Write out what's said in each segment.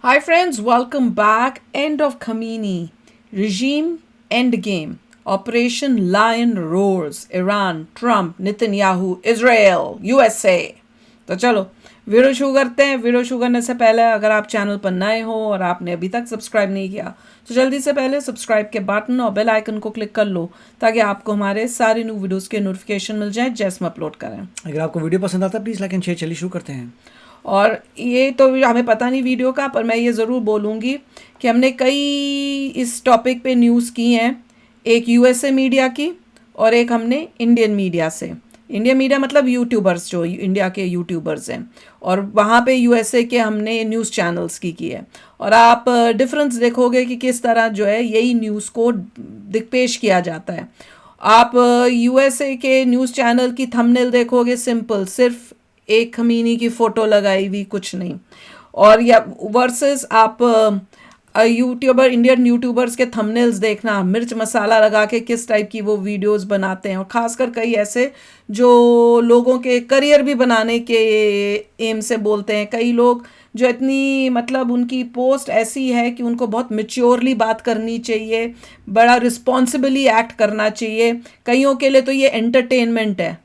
Hi friends, welcome back. End of Khamenei. Regime endgame. Operation Lion roars. Iran, Trump, Netanyahu, Israel, USA. तो चलो video शुरू करते हैं। Video शुरू करने से पहले अगर आप चैनल पर नए हो और आपने अभी तक सब्सक्राइब नहीं किया तो जल्दी से पहले सब्सक्राइब के बटन और बेल आइकन को क्लिक कर लो ताकि आपको हमारे सारे न्यू वीडियोस के नोटिफिकेशन मिल जाए जैसे हम अपलोड करें। अगर आपको वीडियो पसंद आता है प्लीज़ लाइक एंड शेयर। चलिए शुरू करते हैं। और ये तो हमें पता नहीं वीडियो का, पर मैं ये ज़रूर बोलूँगी कि हमने कई इस टॉपिक पे न्यूज़ की हैं। एक यूएसए मीडिया की और एक हमने इंडियन मीडिया से। इंडियन मीडिया मतलब यूट्यूबर्स, जो इंडिया के यूट्यूबर्स हैं, और वहाँ पे यूएसए के हमने न्यूज़ चैनल्स की है। और आप डिफरेंस देखोगे कि किस तरह जो है यही न्यूज़ को पेश किया जाता है। आप यूएसए के न्यूज़ चैनल की थंबनेल देखोगे, सिंपल, सिर्फ एक खमीनी की फ़ोटो लगाई हुई, कुछ नहीं। और या वर्सेस आप यूट्यूबर, इंडियन यूट्यूबर्स के थंबनेल्स देखना, मिर्च मसाला लगा के किस टाइप की वो वीडियोस बनाते हैं। और ख़ासकर कई ऐसे जो लोगों के करियर भी बनाने के एम से बोलते हैं। कई लोग जो इतनी, मतलब उनकी पोस्ट ऐसी है कि उनको बहुत मेच्योरली बात करनी चाहिए, बड़ा रिस्पॉन्सिबली एक्ट करना चाहिए। कईयों के लिए तो ये एंटरटेनमेंट है,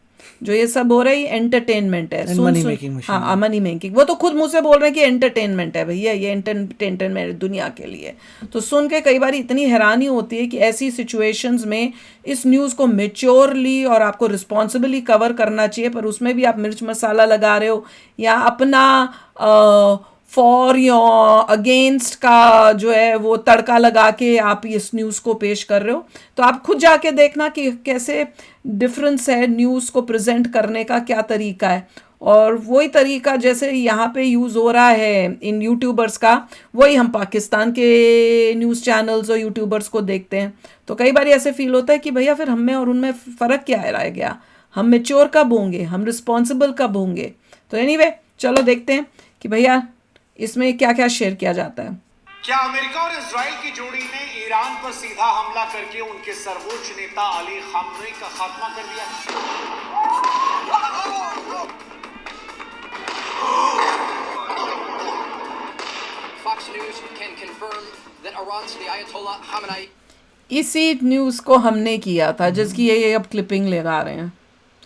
जो ये सब हो रहा है एंटरटेनमेंट है। And soon money soon, making machine. हाँ, मनी मेकिंग। वो तो खुद मुंह से बोल रहे हैं कि एंटरटेनमेंट है भैया, ये एंटरटेनमेंट है दुनिया के लिए। तो सुन के कई बार इतनी हैरानी होती है कि ऐसी सिचुएशंस में इस न्यूज़ को मेच्योरली और आपको रिस्पॉन्सिबली कवर करना चाहिए, पर उसमें भी आप मिर्च मसाला लगा रहे हो या अपना फॉर या अगेंस्ट का जो है वो तड़का लगा के आप इस न्यूज़ को पेश कर रहे हो। तो आप खुद जाके देखना कि कैसे डिफरेंस है न्यूज़ को प्रेजेंट करने का, क्या तरीका है। और वही तरीका जैसे यहाँ पे यूज़ हो रहा है इन यूट्यूबर्स का, वही हम पाकिस्तान के न्यूज़ चैनल्स और यूट्यूबर्स को देखते हैं। तो कई बार ऐसे फील होता है कि भैया फिर हम में और उनमें फ़र्क क्या रह गया, हम मेच्योर कब होंगे, हम रिस्पॉन्सिबल कब होंगे। तो एनीवे, चलो देखते हैं कि भैया इसमें क्या क्या शेयर किया जाता है। क्या अमेरिका और इजराइल की जोड़ी ने ईरान पर सीधा हमला करके उनके सर्वोच्च नेता अली खामनेई का खात्मा कर दिया? Fox News can confirm that Iran's the Ayatollah Khamenei. इसी न्यूज़ को हमने किया था जिसकी ये अब क्लिपिंग लगा रहे हैं,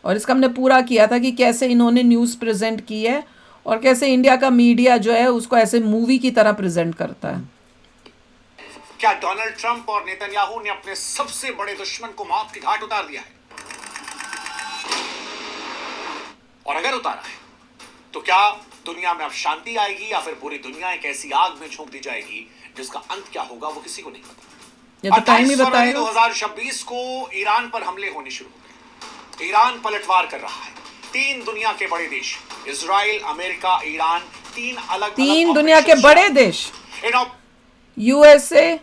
और इसका हमने पूरा किया था कि कैसे इन्होंने न्यूज़ प्रेजेंट की है और कैसे इंडिया का मीडिया जो है उसको ऐसे मूवी की तरह प्रेजेंट करता है। क्या डोनाल्ड ट्रंप और नेतन्याहू ने अपने सबसे बड़े दुश्मन को मौत के घाट उतार दिया है? और अगर उतारा है तो क्या दुनिया में अब शांति आएगी या फिर पूरी दुनिया एक ऐसी आग में झोंक दी जाएगी जिसका अंत क्या होगा वो किसी को नहीं पता। ये तो टाइम ही 28 फरवरी बताएगा। 2026 को ईरान पर हमले होने शुरू हो गए। ईरान पलटवार कर रहा है। 3 दुनिया के बड़े देश, इजराइल, अमेरिका, ईरान, 3 दुनिया के बड़े देश। यूएसए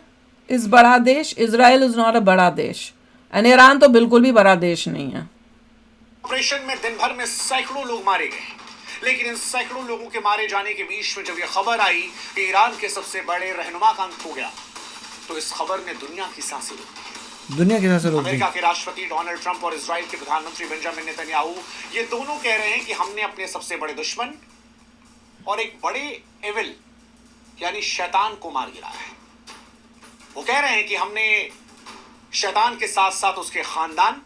इस बड़ा देश, इजराइल इज नॉट अ बड़ा देश, एंड ईरान तो बिल्कुल भी बड़ा देश नहीं है। ऑपरेशन में दिन भर में सैकड़ों लोग मारे गए, लेकिन इन सैकड़ों लोगों के मारे जाने के बीच में जब यह खबर आई कि ईरान के सबसे बड़े रहनुमा का अंत हो गया, तो इस खबर ने दुनिया की सांसें रोक दी। दुनिया के सांसें रोक दी। अमेरिका के राष्ट्रपति डोनाल्ड ट्रंप और इजराइल के प्रधानमंत्री बेंजामिन नेतन्याहू, ये दोनों कह रहे हैं कि हमने अपने सबसे बड़े दुश्मन और एक बड़े एविल यानी शैतान को मार गिराया है। वो कह रहे हैं कि हमने शैतान के साथ साथ उसके खानदान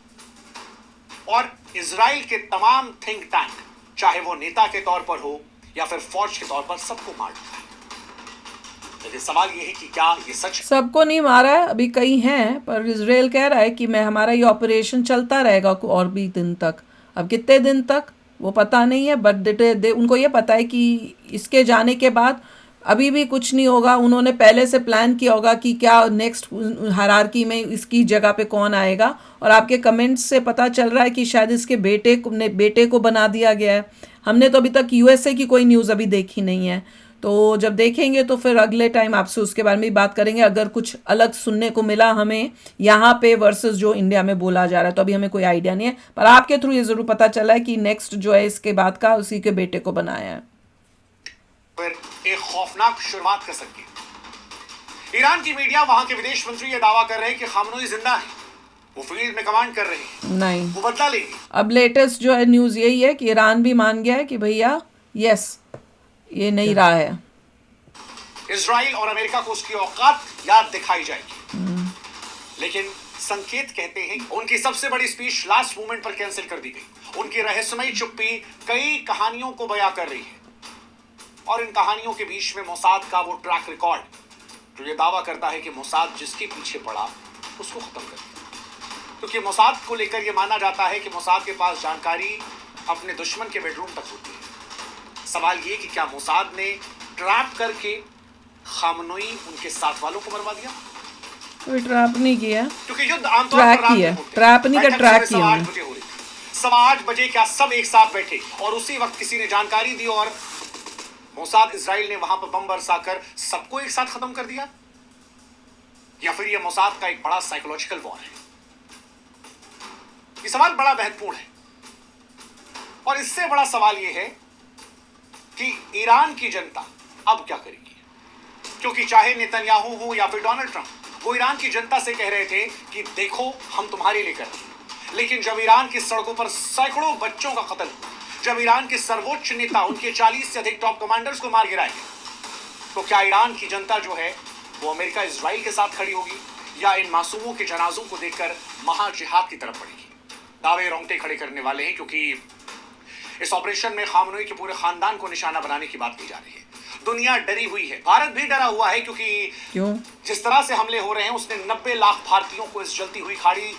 और इजराइल के तमाम थिंक टैंक, चाहे वो नेता के तौर पर हो या फिर फौज के तौर पर, सबको मार दिया है। लेकिन सवाल ये है कि क्या ये सच है? सबको नहीं मारा है, अभी कई हैं, पर इजराइल कह रहा है कि मैं, हमारा ये ऑपरेशन चलता रहेगा और भी दिन तक। अब कितने दिन तक वो पता नहीं है, बट उनको ये पता है कि इसके जाने के बाद अभी भी कुछ नहीं होगा। उन्होंने पहले से प्लान किया होगा कि क्या नेक्स्ट हायरार्की में इसकी जगह पे कौन आएगा। और आपके कमेंट्स से पता चल रहा है कि शायद इसके बेटे को बना दिया गया है। हमने तो अभी तक यूएसए की कोई न्यूज़ अभी देखी नहीं है, तो जब देखेंगे तो फिर अगले टाइम आपसे उसके बारे में भी बात करेंगे। अगर कुछ अलग सुनने को मिला हमें यहाँ पे वर्सेस जो इंडिया में बोला जा रहा है, तो अभी हमें कोई आइडिया नहीं है, पर आपके थ्रू ये ज़रूर पता चला है कि नेक्स्ट जो है इसके बाद का उसी के बेटे को बनाया है। फिर एक खौफनाक शुरुआत कर सकती है। ईरान की मीडिया, वहां के विदेश मंत्री ये दावा कर रहे हैं कि खामनेई जिंदा है, वो फील्ड में कमांड कर रहे हैं, नहीं, वो बदला लेंगे। अब लेटेस्ट जो है न्यूज़ यही है कि ईरान भी मान गया है कि भैया यस, ये नहीं रहा है। इजराइल और अमेरिका को उसकी औकात याद दिखाई जाएगी। लेकिन संकेत कहते हैं उनकी सबसे बड़ी स्पीच लास्ट मोमेंट पर कैंसिल कर दी गई। उनकी रहस्यमयी चुप्पी कई कहानियों को बयां कर रही है और इन कहानियों के बीच में मोसाद का वो ट्रैक रिकॉर्ड जो ये दावा करता है कि मोसाद जिसके पीछे पड़ा उसको खत्म कर दिया। क्योंकि मोसाद को लेकर यह माना जाता है कि मोसाद के पास जानकारी अपने दुश्मन के बेडरूम तक होती है। सवाल ये कि क्या मोसाद ने ट्रैप करके खामनोई उनके साथ वालों को मरवा दिया? कोई ट्रैप नहीं किया, क्योंकि युद्ध आमतौर ट्रैक पर रात किया, में होते हैं। ट्रैप नहीं का बैठक ट्रैक सुबह किया 8 बजे हो रही थी। 8:15 बजे क्या सब एक साथ बैठे और उसी वक्त किसी ने जानकारी दी और मोसाद इजराइल ने वहां पर बम बरसाकर सबको एक साथ खत्म कर दिया? या फिर यह मोसाद का एक बड़ा साइकोलॉजिकल वॉर है? यह सवाल बड़ा महत्वपूर्ण है और इससे बड़ा सवाल यह है कि ईरान की जनता अब क्या करेगी। क्योंकि चाहे नेतन्याहू हो या फिर डोनाल्ड ट्रंप, वो ईरान की जनता से कह रहे थे कि देखो हम तुम्हारे लिए कर रहे हैं। लेकिन जब ईरान की सड़कों पर सैकड़ों बच्चों का कत्ल हुआ, जब ईरान के सर्वोच्च नेता उनके 40 से अधिक टॉप कमांडर्स को मार गिराए, तो क्या ईरान की जनता जो है वो अमेरिका इजराइल के साथ खड़ी होगी या इन मासूमों के जनाजों को देखकर महाजिहाद की तरफ बढ़ेगी? दावे रोंगटे खड़े करने वाले हैं क्योंकि इस ऑपरेशन में खामनोई के पूरे खानदान को निशाना बनाने की बात की जा रही है। दुनिया डरी हुई है, भारत भी डरा हुआ है क्योंकि क्यों? जिस तरह से हमले हो रहे हैं उसने 90 लाख भारतीयों को इस जलती हुई खाड़ी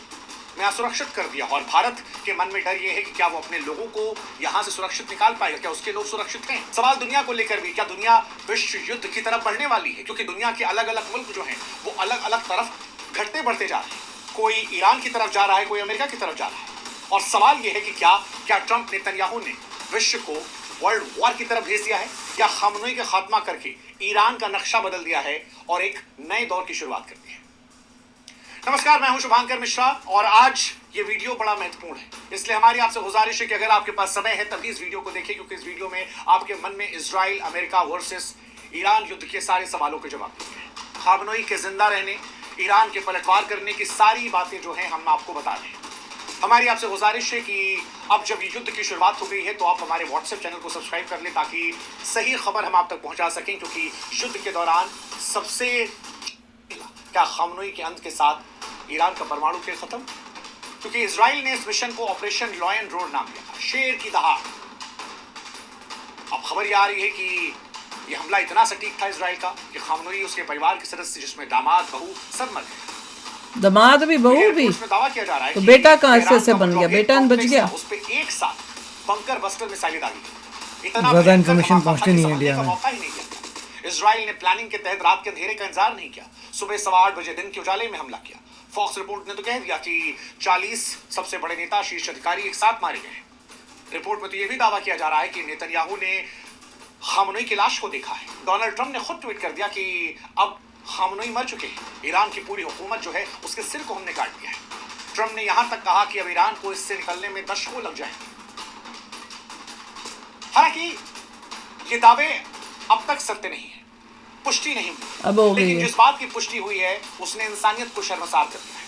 में असुरक्षित कर दिया और भारत के मन में डर यह है कि क्या वो अपने लोगों को यहां से सुरक्षित निकाल पाएगा, क्या उसके लोग सुरक्षित हैं? सवाल दुनिया को लेकर भी, क्या दुनिया विश्व युद्ध की तरफ बढ़ने वाली है? क्योंकि दुनिया के अलग अलग मुल्क जो हैं वो अलग अलग तरफ घटते बढ़ते जा रहे हैं। कोई ईरान की तरफ जा रहा है, कोई अमेरिका की तरफ जा रहा है। और सवाल यह है कि क्या ट्रंप नेतन्याहू ने विश्व को वर्ल्ड वॉर की तरफ भेज दिया है या खामनोई का खात्मा करके ईरान का नक्शा बदल दिया है और एक नए दौर की शुरुआत कर दी है? नमस्कार, मैं हूं शुभांकर मिश्रा और आज ये वीडियो बड़ा महत्वपूर्ण है, इसलिए हमारी आपसे गुजारिश है कि अगर आपके पास समय है तभी इस वीडियो को देखें, क्योंकि इस वीडियो में आपके मन में इजराइल अमेरिका वर्सेस ईरान युद्ध के सारे सवालों के जवाब देंगे। खामनोई के जिंदा रहने, ईरान के पलटवार करने की सारी बातें जो हैं हम आपको बता रहे हैं। हमारी आपसे गुजारिश है कि अब जब ये युद्ध की शुरुआत हो गई है तो आप हमारे व्हाट्सएप चैनल को सब्सक्राइब कर लें ताकि सही खबर हम आप तक पहुंचा सकें, क्योंकि युद्ध के दौरान सबसे क्या खामनोई के अंत के साथ ईरान का परमाणु खेल खत्म? क्योंकि इजराइल ने इस मिशन को ऑपरेशन लॉयन रोड नाम दिया था, शेर की दहाड़। अब खबर ये आ रही है कि ये हमला इतना सटीक था इजराइल का कि खामनोई, उसके परिवार के सदस्य जिसमें दामाद, बहू सब मर गए। दामाद भी, बहू भी, दावा किया जा रहा है तो कि बेटा कहां ईरान से का बन गया? जो बेटा बच गया। उस पे एक साथ बंकर बस्टर मिसाइलें दागी गई। इतना ज्यादा भयंकर इन्फॉर्मेशन धमाका पहुंचती कि नहीं है समझने इंडिया का में। मौका ही नहीं दिया। इजराइल ने प्लानिंग के तहत रात के अंधेरे का इंतजार नहीं किया, सुबह 8:15 बजे दिन के उजाले में हमला किया। फॉक्स रिपोर्ट ने तो कह दिया कि 40 सबसे बड़े नेता, शीर्ष अधिकारी एक साथ मारे गए। रिपोर्ट में तो यह भी दावा किया जा रहा है कि नेतन्याहू ने खामनोई की लाश को देखा है। डोनाल्ड ट्रंप ने खुद ट्वीट कर दिया कि अब खामनोई मर चुके हैं, ईरान की पूरी हुकूमत जो है उसके सिर को हमने काट दिया है। ट्रंप ने यहां तक कहा कि अब ईरान को इससे निकलने में दशकों लग जाएंगे। हालांकि ये दावे अब तक सत्य नहीं है, पुष्टि नहीं अब हो हुई, गई लेकिन है। जिस बात की पुष्टि हुई है उसने इंसानियत को शर्मसार कर दिया है।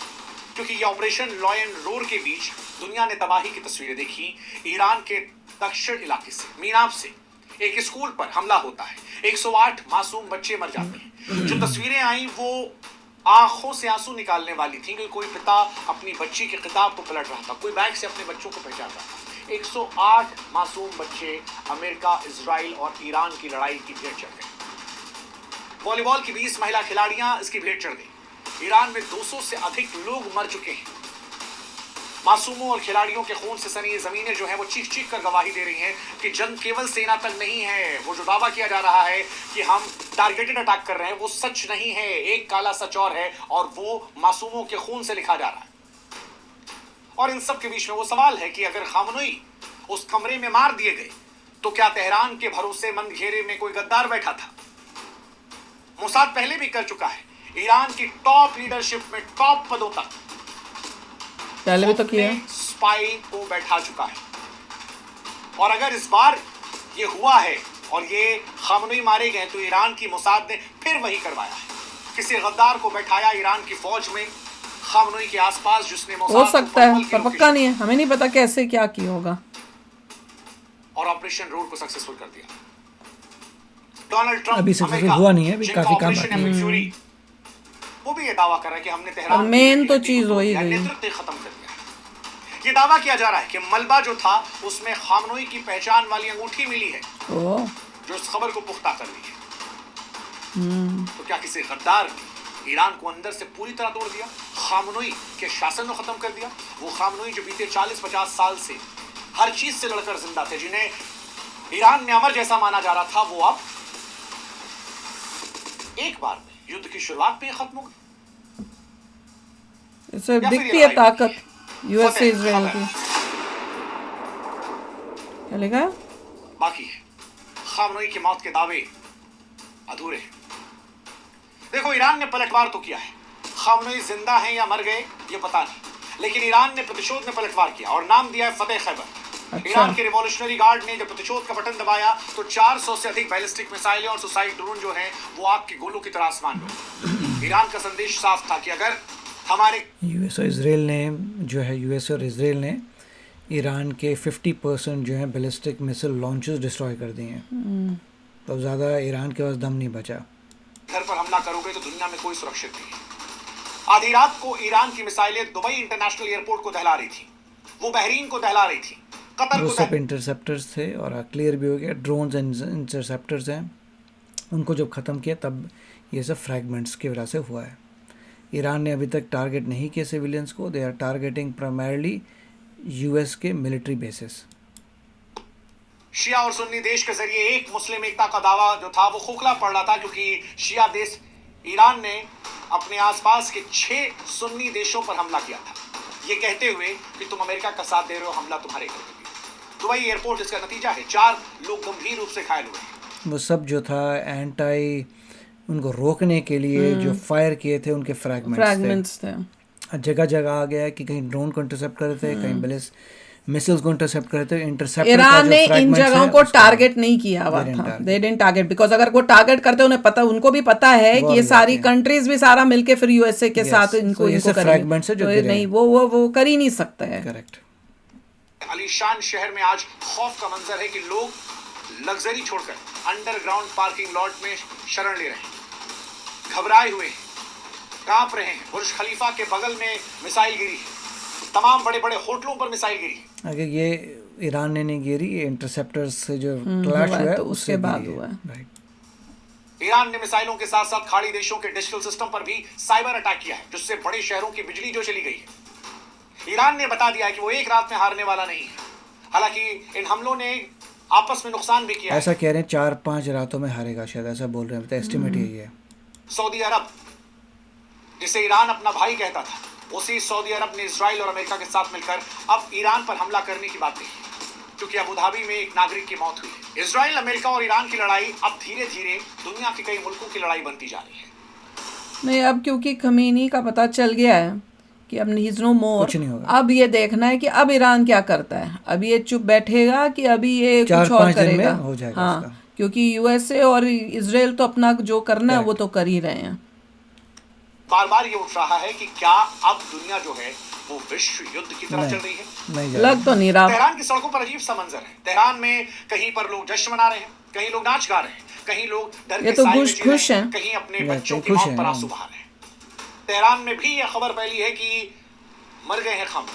क्योंकि ये ऑपरेशन लॉयन रोड के बीच दुनिया ने तबाही की तस्वीरें देखी। ईरान के दक्षिण इलाके से, मीनाब से एक स्कूल पर हमला होता है, 108 मासूम बच्चे मर जाते हैं। जो तस्वीरें आई वो आंखों से आंसू निकालने वाली थी कि कोई पिता अपनी बच्ची की किताब को पलट रहा था, कोई बैग से अपने बच्चों को पहचान रहा था। 108 मासूम बच्चे अमेरिका, इजराइल और ईरान की लड़ाई की भेंट चढ़ गए। वॉलीबॉल की 20 महिला खिलाड़ियां इसकी भेंट चढ़ गई। ईरान में 200 से अधिक लोग मर चुके हैं। मासूमों और खिलाड़ियों के खून से सनी ये जमीनें जो है वो चीख चीख कर गवाही दे रही हैं कि जंग केवल सेना तक नहीं है। वो जो दावा किया जा रहा है कि हम टारगेटेड अटैक कर रहे हैं वो सच नहीं है, एक काला सच और है, और वो मासूमों के खून से लिखा जा रहा है। और इन सब के बीच में वो सवाल है कि अगर खामनोई उस कमरे में मार दिए गए तो क्या तेहरान के भरोसेमंद घेरे में कोई गद्दार बैठा था? मोसाद पहले भी कर चुका है, ईरान की टॉप लीडरशिप में, टॉप पदों तक पहले भी तो किया। स्पाई को बैठा चुका है। और अगर इस बार ये हुआ है और ये खामनोई मारे गए तो ईरान की मोसाद ने फिर वही करवाया है। किसी गद्दार को बैठाया ईरान की फौज में खामनोई के आसपास, जिसने हो मोसाद सकता है, पर पक्का नहीं है, हमें नहीं पता कैसे क्या किया होगा। और ऑपरेशन रोड को सक्सेसफुल कर दिया। डोनाल्ड ट्रंप अभी successful अमेरिका, हुआ नहीं है, अभी जिनका काफी काम ऑपरेशन बाकी है। एपिक फ्यूरी, वो भी ये दावा कर रहा है कि हमने तेहरान और मेन की तो नीति चीज को हो ही या गई। नेतृत्व खत्म कर दिया। ये दावा किया जा रहा है कि मलबा जो था उसमें खामनोई की पहचान वाली अंगूठी मिली है, ओ जो इस खबर को पुख्ता कर रही है। तो क्या किसी गद्दार ने ईरान को अंदर से पूरी तरह तोड़ दिया, खामनोई के शासन को खत्म कर दिया? वो खामनोई जो बीते 40-50 साल से हर चीज से लड़कर जिंदा थे, जिन्हें ईरान में अमर जैसा माना जा रहा था, वो अब एक बार में युद्ध की शुरुआत पे ही खत्म हो गई। इससे या फिर दिखती ये है लड़ाई ताकत यूएसए फतेह, इजराइल खबर। की। चलेगा बाकी है खामनोई की मौत के दावे अधूरे हैं। देखो, ईरान ने पलटवार तो किया है, खामनोई जिंदा हैं या मर गए ये पता नहीं, लेकिन ईरान ने प्रतिशोध में पलटवार किया और नाम दिया है फतेह खैबर। अच्छा। ईरान के रिवॉल्यूशनरी गार्ड ने जब प्रतिशोध का बटन दबाया तो 400 से अधिक बैलिस्टिक मिसाइलें और सुसाइड ड्रोन जो हैं वो आग के गोलों की तरह आसमान में उड़े। ईरान का संदेश साफ था कि अगर हमारे यूएस और इसराइल ने यूएस और इसराइल ने ईरान के 50% जो है बैलिस्टिक मिसाइल लॉन्चेस डिस्ट्रॉय कर दिए हैं। तो ज़्यादा ईरान के पास दम नहीं बचा। घर पर हमला करोगे तो दुनिया में कोई सुरक्षित नहीं है। आधी रात को ईरान की मिसाइलें दुबई इंटरनेशनल एयरपोर्ट को दहला रही थी, वो बहरीन को दहला रही थी, कतर वो को सब इंटरसेप्टर्स थे और क्लियर भी हो गया ड्रोन्स एंड इंटरसेप्टर्स हैं। उनको जब ख़त्म किया तब ये सब फ्रैगमेंट्स की वजह से हुआ है। ईरान ने अभी तक टारगेट नहीं किए सिविलियंस को। They are targeting primarily US के मिलिट्री बेसिस। शिया और सुन्नी देश के जरिए एक मुस्लिम एकता का दावा जो था वो खोखला पड़ रहा था, क्योंकि शिया देश ईरान ने अपने आसपास के 6 सुन्नी देशों पर हमला किया था, ये कहते हुए कि तुम अमेरिका का साथ दे रहे हो, हमला तुम्हारे घर पे भी। दुबई एयरपोर्ट इसका नतीजा है, 4 लोग गंभीर रूप से घायल हुए। वो सब जो था एंटाई उनको रोकने के लिए जो फायर किए थे उनके फ्रैगमेंट्स थे। जगह जगह आ गया कि कहीं ड्रोन को इंटरसेप्ट कर रहे थे, कहीं बैलिस्टिक मिसाइल्स को इंटरसेप्ट कर रहे थे। इंटरसेप्टर ईरान ने इन जगहों को टारगेट नहीं किया हुआ था। दे डिडंट टारगेट बिकॉज अगर वो टारगेट करते उन्हें पता, उनको भी पता है कि ये सारी कंट्रीज भी सारा मिलके फिर यूएसए के साथ इनको फ्रैगमेंट्स है जो नहीं, वो कर ही नहीं सकता है। करेक्ट। अलीशान शहर में आज खौफ का मंजर है कि लोग लग्जरी छोड़कर अंडरग्राउंड पार्किंग लॉट में शरण ले रहे हैं, घबराए हुए हैं, कांप रहे हैं। बुर्ज खलीफा के बगल में मिसाइल गिरी है, तमाम बड़े बड़े होटलों पर मिसाइल गिरी है। अगर ये ईरान ने नहीं गिरी, ये इंटरसेप्टर्स से जो क्लैश हुआ है तो उसके बाद हुआ है। राइट। ईरान ने मिसाइलों के साथ साथ खाड़ी देशों के डिजिटल सिस्टम पर भी साइबर अटैक किया है, जिससे बड़े शहरों की बिजली जो चली गई है। ईरान ने बता दिया है कि वो एक रात में हारने वाला नहीं है। हालांकि इन हमलों ने आपस में नुकसान भी किया है। ऐसा कह रहे हैं 4-5 रातों में हारेगा, शायद ऐसा बोल रहे हैं, तो एस्टिमेट यही है। सऊदी अरब, जिसे ईरान अपना भाई कहता था, उसी सऊदी अरब ने इजराइल और अमेरिका के साथ मिलकर अब ईरान पर हमला करने की बात कही, क्योंकि अबू धाबी में एक नागरिक की मौत हुई है। इजराइल, अमेरिका और ईरान की लड़ाई अब धीरे धीरे दुनिया के कई मुल्कों की लड़ाई बनती जा रही है। नहीं, अब क्योंकि खमीनी का पता चल गया है कि अब ही इज नो मोर, कुछ नहीं होगा। अब ये देखना है कि अब ईरान क्या करता है। अब ये चुप बैठेगा कि अभी ये कुछ और 4-5 दिन में करेगा। हो जाएगा हाँ, उसका। क्योंकि यूएसए और इजराइल तो अपना जो करना है वो तो कर ही रहे हैं। बार बार ये उठ रहा है कि क्या अब दुनिया जो है वो विश्व युद्ध की तरफ चल रही है। नहीं लग तो नहीं रहा। तेहरान की सड़कों पर अजीब सा मंजर है। तेहरान में कहीं पर लोग जश्न मना रहे हैं, कहीं लोग नाच गा रहे हैं, कहीं लोग डर ये के तो साए में खुश जी रहे हैं, हैं। कहीं अपने नहीं, बच्चों की खुश मौत हैं, पर हाँ। आंसू बहा रहे हैं। तेहरान में भी यह खबर फैली है कि मर गए हैं खम।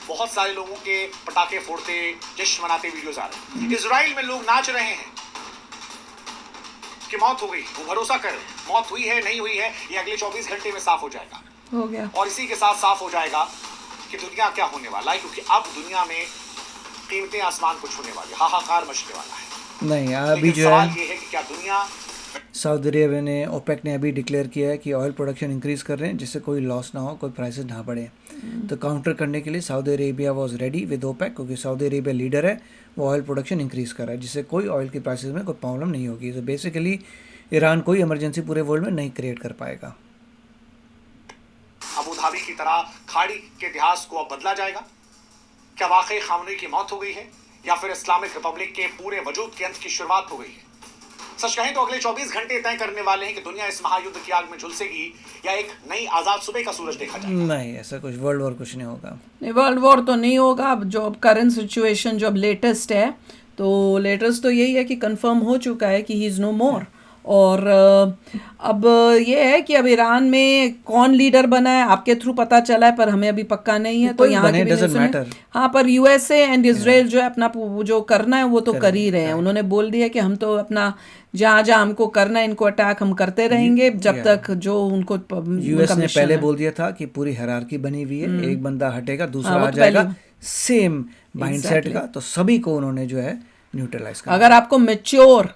बहुत सारे लोगों के पटाखे फोड़ते, जश्न मनाते वीडियोज आ रहे हैं। इजराइल में लोग नाच रहे हैं कि मौत हो गई, वो भरोसा कर रहे हैं मौत हुई है नहीं हुई है ये अगले 24 घंटे में साफ हो जाएगा। हो गया। और इसी के साथ साफ हो जाएगा कि दुनिया क्या होने वाला है, क्योंकि अब दुनिया में कीमतें आसमान को छूने वाली, हाहाकार मचने वाला है। नहीं, अभी लेकिन जो सवाल है ये है कि क्या दुनिया सऊदी अरेबिया ने, ओपेक ने अभी डिक्लेयर किया है कि ऑयल प्रोडक्शन इंक्रीज़ कर रहे हैं जिससे कोई लॉस ना हो, कोई प्राइसेस ना बढ़े। तो काउंटर करने के लिए Saudi Arabia was ready with OPEC, क्योंकि सऊदी अरेबिया लीडर है, वो ऑयल प्रोडक्शन इंक्रीज़ कर रहा है जिससे कोई ऑयल की प्राइसेस में कोई प्रॉब्लम नहीं होगी। तो बेसिकली ईरान कोई इमरजेंसी पूरे वर्ल्ड में नहीं क्रिएट कर पाएगा। अबू धाबी की तरह खाड़ी के इतिहास को अब बदला जाएगा? क्या वाकई खामनेई की मौत हो गई है, या फिर इस्लामिक रिपब्लिक के पूरे वजूद के अंत की शुरुआत हो गई है? सच कहें तो अगले 24 घंटे तय करने वाले हैं कि दुनिया इस महायुद्ध की आग में झुलसेगी या एक नई आजाद सुबह का सूरज देखा जाएगा। नहीं, ऐसा कुछ वर्ल्ड वॉर कुछ नहीं होगा। नहीं, वर्ल्ड वॉर तो नहीं होगा। अब जो अब करंट सिचुएशन जो अब लेटेस्ट है, तो लेटेस्ट तो यही है कि कंफर्म हो चुका है कि ही इज़ नो मोर। और अब ये है कि अब ईरान में कौन लीडर बना है आपके थ्रू पता चला है, पर हमें अभी पक्का नहीं है, तो कोई यहाँ बने, की भी doesn't न्यूज़ सुने। matter. हाँ, पर यूएसए एंड इजराइल जो है अपना जो करना है वो तो कर ही रहे हैं। उन्होंने बोल दिया कि हम तो अपना जहाँ जहाँ हमको करना है इनको अटैक हम करते रहेंगे जब तक जो उनको यूएस ने पहले बोल दिया था कि पूरी हायरार्की बनी हुई है, एक बंदा हटेगा दूसरा वो आ तो जाएगा, पहले- सेम माइंडसेट का, तो सभी को उन्होंने जो है न्यूट्रलाइज कर। अगर आपको मेच्योर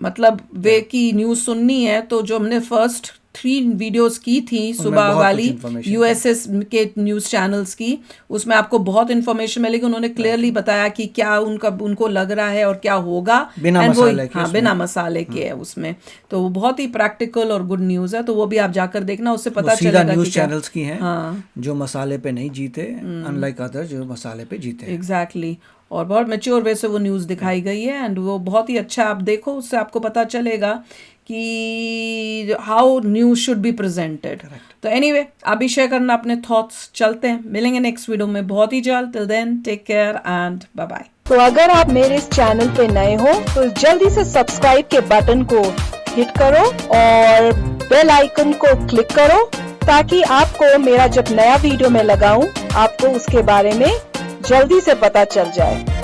मतलब वे की न्यूज़ सुननी है तो जो हमने फर्स्ट 3 वीडियोस की थी सुबह बहुत वाली कुछ information यूएसएस के न्यूज़ चैनल्स की, उसमें आपको बहुत इन्फॉर्मेशन मिलेगी। उन्होंने क्लियरली बताया कि क्या उनको लग रहा है और क्या होगा, बिना And वो- मसाले के हाँ, उसमें। बिना मसाले के है उसमें, तो वो बहुत ही प्रैक्टिकल और गुड न्यूज़ है, तो वो भी आप जाकर देखना, उससे वो पता सीधा चलेगा न्यूज कि क्या- चैनल्स की हैं हाँ जो मसाले पे नहीं जीते, अनलाइक अदर जो मसाले पे जीते हैं। एग्जैक्टली और बहुत मेच्योर वे से वो न्यूज़ दिखाई गई है एंड वो बहुत ही अच्छा, आप देखो उससे आपको पता चलेगा कि how news should be presented. तो एनीवे आप भी शेयर करना अपने थॉट्स। चलते हैं, मिलेंगे नेक्स्ट वीडियो में बहुत ही जल्द। Till then take care and bye bye. तो अगर आप मेरे इस चैनल पे नए हो तो जल्दी से सब्सक्राइब के बटन को हिट करो और बेल आइकन को क्लिक करो ताकि आपको मेरा जब नया वीडियो मैं लगाऊं आपको उसके बारे में जल्दी से पता चल जाए।